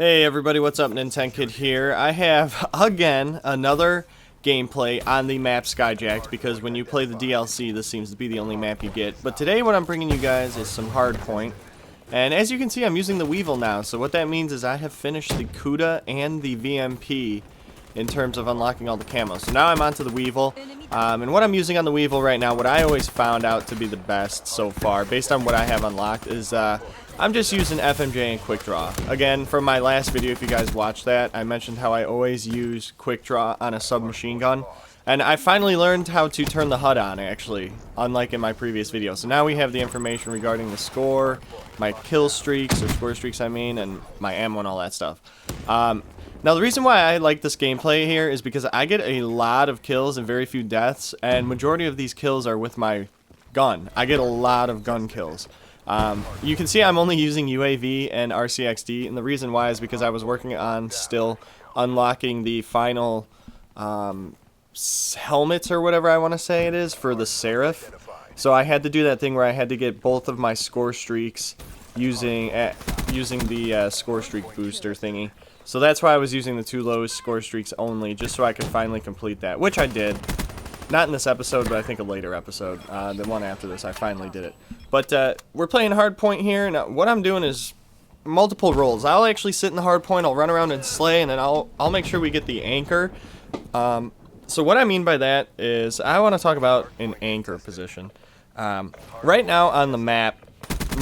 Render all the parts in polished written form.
Hey everybody, what's up? Nintendo Kid here. I have, again, another gameplay on the map Skyjacked, because when you play the DLC, this seems to be the only map you get. But today what I'm bringing you guys is some Hardpoint. And as you can see, I'm using the Weevil now, so what that means is I have finished the Kuda and the VMP in terms of unlocking all the camos. So now I'm onto the Weevil, and what I'm using on the Weevil right now, what I always found out to be the best so far, based on what I have unlocked, is I'm just using FMJ and Quick Draw. Again, from my last video, if you guys watched that, I mentioned how I always use Quick Draw on a submachine gun. And I finally learned how to turn the HUD on, actually, unlike in my previous video. So now we have the information regarding the score, my kill streaks, or score streaks I mean, and my ammo and all that stuff. Now the reason why I like this gameplay here is because I get a lot of kills and very few deaths, and majority of these kills are with my gun. I get a lot of gun kills. You can see I'm only using UAV and RCXD, and the reason why is because I was working on still unlocking the final helmets or whatever I want to say it is for the Seraph. So I had to do that thing where I had to get both of my score streaks using the score streak booster thingy. So that's why I was using the two lowest score streaks only, just so I could finally complete that, which I did. Not in this episode, but I think a later episode. The one after this, I finally did it. But we're playing Hardpoint here, and what I'm doing is multiple roles. I'll actually sit in the Hardpoint, I'll run around and slay, and then I'll make sure we get the anchor. So what I mean by that is I want to talk about an anchor position. Right now on the map,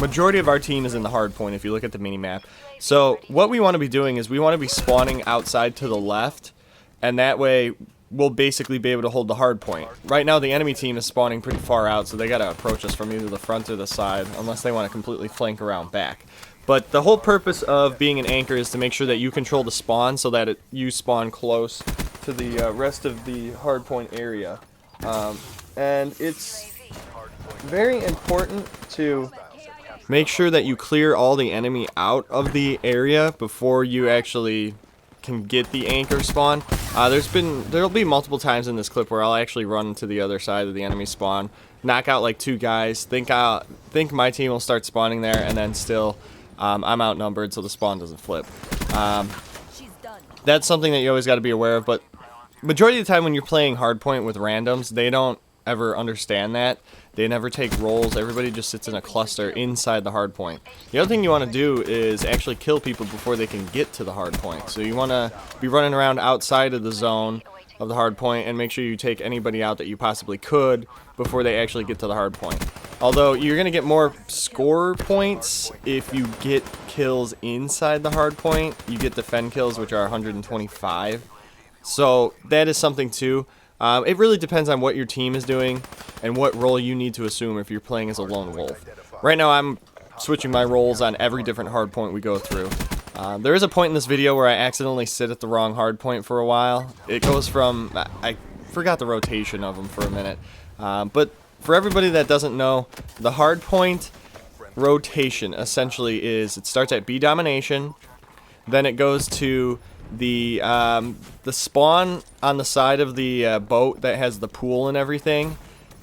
majority of our team is in the Hardpoint if you look at the mini-map. So what we want to be doing is we want to be spawning outside to the left, and that way we'll basically be able to hold the Hardpoint. Right now the enemy team is spawning pretty far out, so they got to approach us from either the front or the side, unless they want to completely flank around back. But the whole purpose of being an anchor is to make sure that you control the spawn so that you spawn close to the rest of the Hardpoint area. And it's very important to make sure that you clear all the enemy out of the area before you actually can get the anchor spawn. There'll be multiple times in this clip where I'll actually run to the other side of the enemy spawn, knock out like two guys, think my team will start spawning there, and then still I'm outnumbered, so the spawn doesn't flip. That's something that you always got to be aware of, but majority of the time when you're playing Hardpoint with randoms, they don't ever understand that. They never take rolls. Everybody just sits in a cluster inside the Hardpoint. The other thing you want to do is actually kill people before they can get to the Hardpoint. So you want to be running around outside of the zone of the Hardpoint and make sure you take anybody out that you possibly could before they actually get to the Hardpoint. Although you're going to get more score points if you get kills inside the Hardpoint. You get defend kills, which are 125. So that is something too. It really depends on what your team is doing and what role you need to assume if you're playing as a lone wolf. Right now I'm switching my roles on every different Hardpoint we go through. There is a point in this video where I accidentally sit at the wrong Hardpoint for a while. It goes from, I forgot the rotation of them for a minute, but for everybody that doesn't know, the Hardpoint rotation essentially is, it starts at B domination, then it goes to the spawn on the side of the boat that has the pool and everything,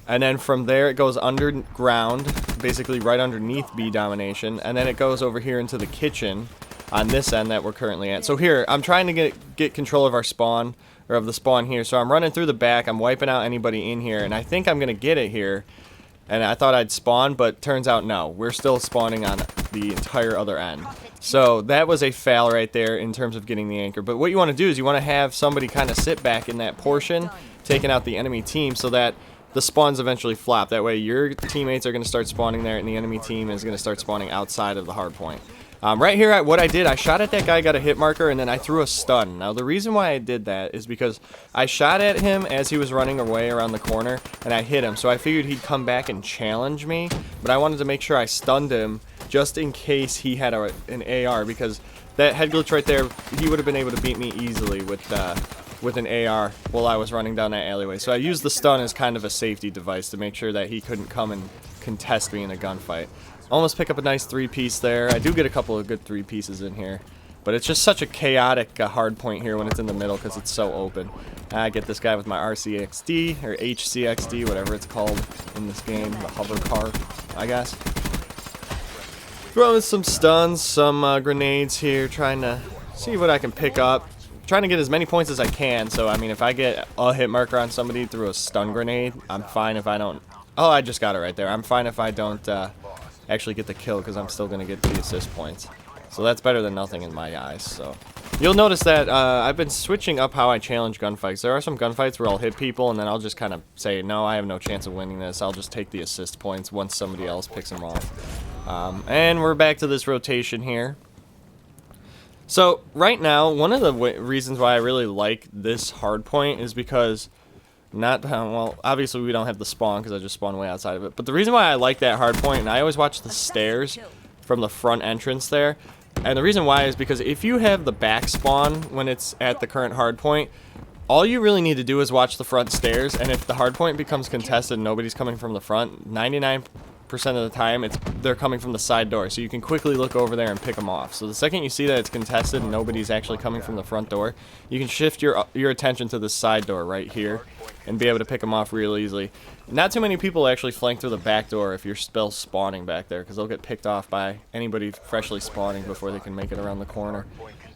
and then from there it goes underground, basically right underneath B domination, and then it goes over here into the kitchen on this end that we're currently at. So here I'm trying to get control of our spawn, or of the spawn here, so I'm running through the back, I'm wiping out anybody in here, and I think I'm gonna get it here. And I thought I'd spawn, but turns out no. We're still spawning on the entire other end. So that was a fail right there in terms of getting the anchor. But what you want to do is you want to have somebody kind of sit back in that portion, taking out the enemy team, so that the spawns eventually flop. That way your teammates are going to start spawning there, and the enemy team is going to start spawning outside of the Hardpoint. Right here, what I did, I shot at that guy, got a hit marker, and then I threw a stun. Now, the reason why I did that is because I shot at him as he was running away around the corner, and I hit him. So I figured he'd come back and challenge me, but I wanted to make sure I stunned him just in case he had an AR, because that head glitch right there, he would have been able to beat me easily with an AR while I was running down that alleyway. So I used the stun as kind of a safety device to make sure that he couldn't come and contest me in a gunfight. Almost pick up a nice 3-piece there. I do get a couple of good 3-pieces in here. But it's just such a chaotic Hardpoint here when it's in the middle because it's so open. I get this guy with my RCXD, or HCXD, whatever it's called in this game. The hover car, I guess. Throwing some stuns, some grenades here, trying to see what I can pick up. Trying to get as many points as I can, so I mean if I get a hit marker on somebody through a stun grenade, I'm fine if I don't... Oh, I just got it right there. I'm fine if I don't actually get the kill, because I'm still going to get the assist points. So that's better than nothing in my eyes. So you'll notice that I've been switching up how I challenge gunfights. There are some gunfights where I'll hit people, and then I'll just kind of say, no, I have no chance of winning this. I'll just take the assist points once somebody else picks them off. And we're back to this rotation here. So right now, one of the reasons why I really like this hardpoint is because well, obviously we don't have the spawn because I just spawned way outside of it. But the reason why I like that hardpoint, and I always watch the stairs from the front entrance there, and the reason why is because if you have the back spawn when it's at the current hardpoint, all you really need to do is watch the front stairs, and if the hardpoint becomes contested and nobody's coming from the front, 99% of the time they're coming from the side door, so you can quickly look over there and pick them off. So the second you see that it's contested and nobody's actually coming from the front door, you can shift your attention to the side door right here and be able to pick them off real easily. Not too many people actually flank through the back door if you're still spawning back there, because they'll get picked off by anybody freshly spawning before they can make it around the corner.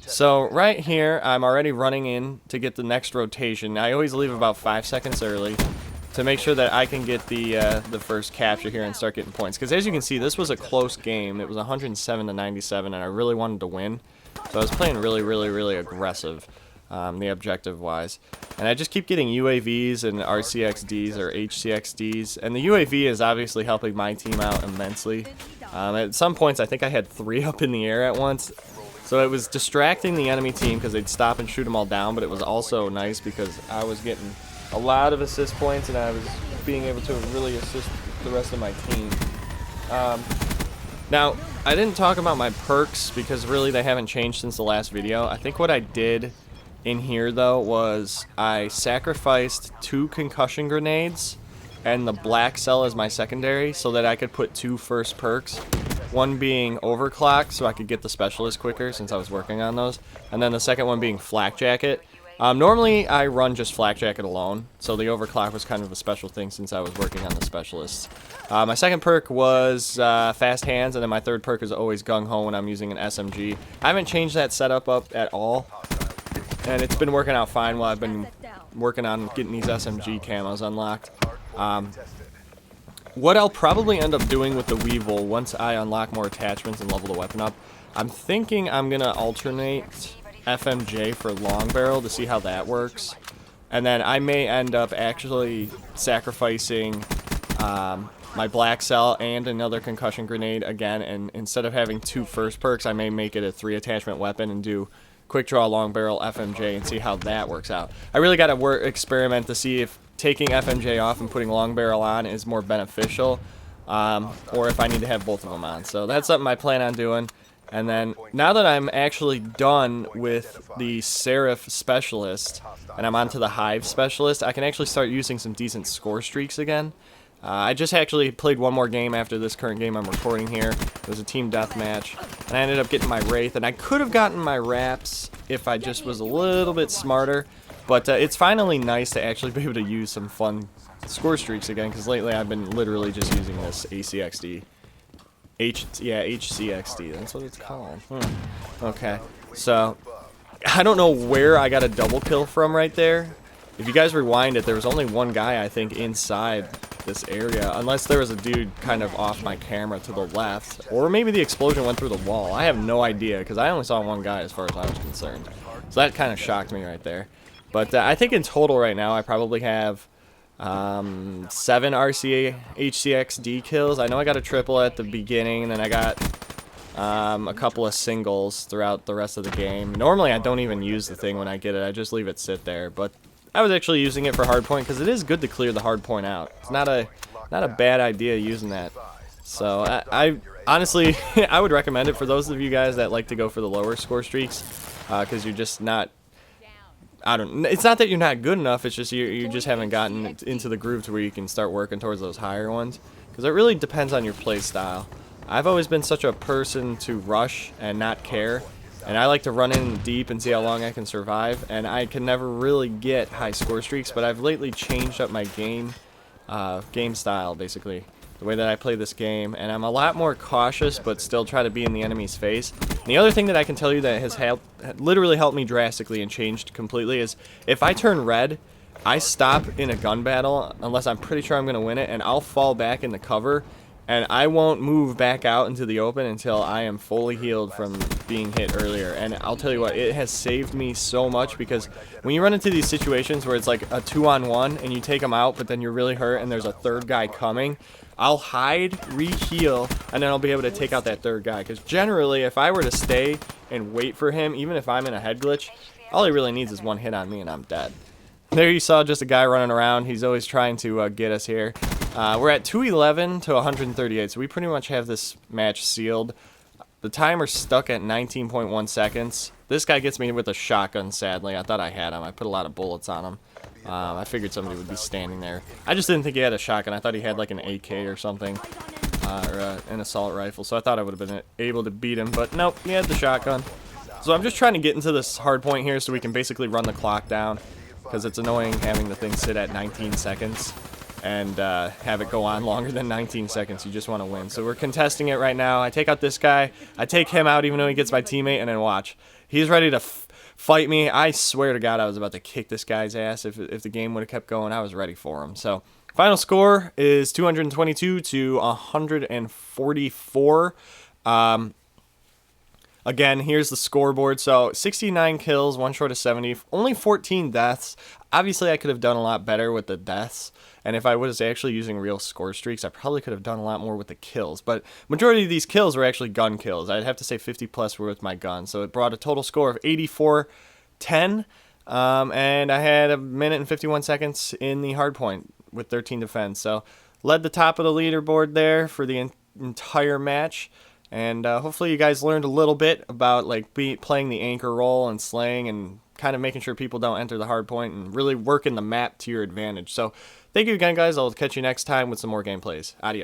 So right here, I'm already running in to get the next rotation. I always leave about 5 seconds early to make sure that I can get the first capture here and start getting points. Because as you can see, this was a close game. It was 107 to 97, and I really wanted to win. So I was playing really, really, really aggressive, the objective-wise. And I just keep getting UAVs and RCXDs or HCXDs. And the UAV is obviously helping my team out immensely. At some points, I think I had 3 up in the air at once. So it was distracting the enemy team because they'd stop and shoot them all down, but it was also nice because I was getting a lot of assist points and I was being able to really assist the rest of my team. Now, I didn't talk about my perks because really they haven't changed since the last video. I think what I did in here though was I sacrificed 2 concussion grenades and the black cell as my secondary so that I could put 2 first perks. One being overclock so I could get the specialist quicker since I was working on those, and then the second one being flak jacket. Normally I run just flak jacket alone, so the overclock was kind of a special thing since I was working on the specialists. My second perk was fast hands, and then my third perk is always gung-ho when I'm using an SMG. I haven't changed that setup up at all, and it's been working out fine while I've been working on getting these SMG camos unlocked. What I'll probably end up doing with the Weevil once I unlock more attachments and level the weapon up, I'm thinking I'm going to alternate FMJ for long barrel to see how that works. And then I may end up actually sacrificing my black cell and another concussion grenade again, and instead of having 2 first perks, I may make it a 3 attachment weapon and do quick draw long barrel FMJ and see how that works out. I really got to experiment to see if taking FMJ off and putting long barrel on is more beneficial, or if I need to have both of them on. So that's something I plan on doing. And then now that I'm actually done with the Seraph specialist and I'm onto the Hive specialist, I can actually start using some decent score streaks again. I just actually played one more game after this current game I'm recording here. It was a team deathmatch, and I ended up getting my Wraith, and I could have gotten my Wraps if I just was a little bit smarter. But it's finally nice to actually be able to use some fun score streaks again, because lately I've been literally just using this ACXD. HCXD, that's what it's called. Okay, so I don't know where I got a double kill from right there. If you guys rewind it, there was only one guy, I think, inside this area, unless there was a dude kind of off my camera to the left, or maybe the explosion went through the wall. I have no idea, because I only saw one guy as far as I was concerned. So that kind of shocked me right there. But I think in total right now I probably have 7 RCA HCXD kills. I know I got a triple at the beginning, and then I got a couple of singles throughout the rest of the game. Normally I don't even use the thing when I get it, I just leave it sit there, but I was actually using it for hardpoint because it is good to clear the hardpoint out. It's not a bad idea using that. So I honestly I would recommend it for those of you guys that like to go for the lower score streaks, because you're just not, it's not that you're not good enough, it's just you just haven't gotten into the groove to where you can start working towards those higher ones, because it really depends on your play style. I've always been such a person to rush and not care, and I like to run in deep and see how long I can survive, and I can never really get high score streaks, but I've lately changed up my game style, basically. the way that I play this game, and I'm a lot more cautious but still try to be in the enemy's face. And the other thing that I can tell you that has literally helped me drastically and changed completely is if I turn red, I stop in a gun battle unless I'm pretty sure I'm going to win it, and I'll fall back in the cover, and I won't move back out into the open until I am fully healed from being hit earlier. And I'll tell you what, it has saved me so much, because when you run into these situations where it's like a 2-on-1 and you take them out, but then you're really hurt and there's a third guy coming, I'll hide, re-heal, and then I'll be able to take out that third guy. Because generally, if I were to stay and wait for him, even if I'm in a head glitch, all he really needs is one hit on me and I'm dead. There you saw just a guy running around. He's always trying to get us here. We're at 211 to 138, so we pretty much have this match sealed. The timer's stuck at 19.1 seconds. This guy gets me with a shotgun, sadly. I thought I had him. I put a lot of bullets on him. I figured somebody would be standing there. I just didn't think he had a shotgun. I thought he had like an AK or something, or an assault rifle, so I thought I would have been able to beat him, but nope, he had the shotgun. So I'm just trying to get into this hard point here so we can basically run the clock down, because it's annoying having the thing sit at 19 seconds and have it go on longer than 19 seconds. You just want to win. So we're contesting it right now. I take out this guy. I take him out even though he gets my teammate, and then watch. He's ready to fight me. I swear to God I was about to kick this guy's ass. If the game would have kept going, I was ready for him. So final score is 222 to 144. Again, here's the scoreboard. So 69 kills, 1 short of 70, only 14 deaths. Obviously, I could have done a lot better with the deaths. And if I was actually using real score streaks, I probably could have done a lot more with the kills. But majority of these kills were actually gun kills. I'd have to say 50 plus were with my gun. So it brought a total score of 84-10. And I had 1 minute and 51 seconds in the hard point with 13 defense. So led the top of the leaderboard there for the entire match. And hopefully you guys learned a little bit about like playing the anchor role and slaying and kind of making sure people don't enter the hard point and really working the map to your advantage. So thank you again, guys. I'll catch you next time with some more gameplays. Adios.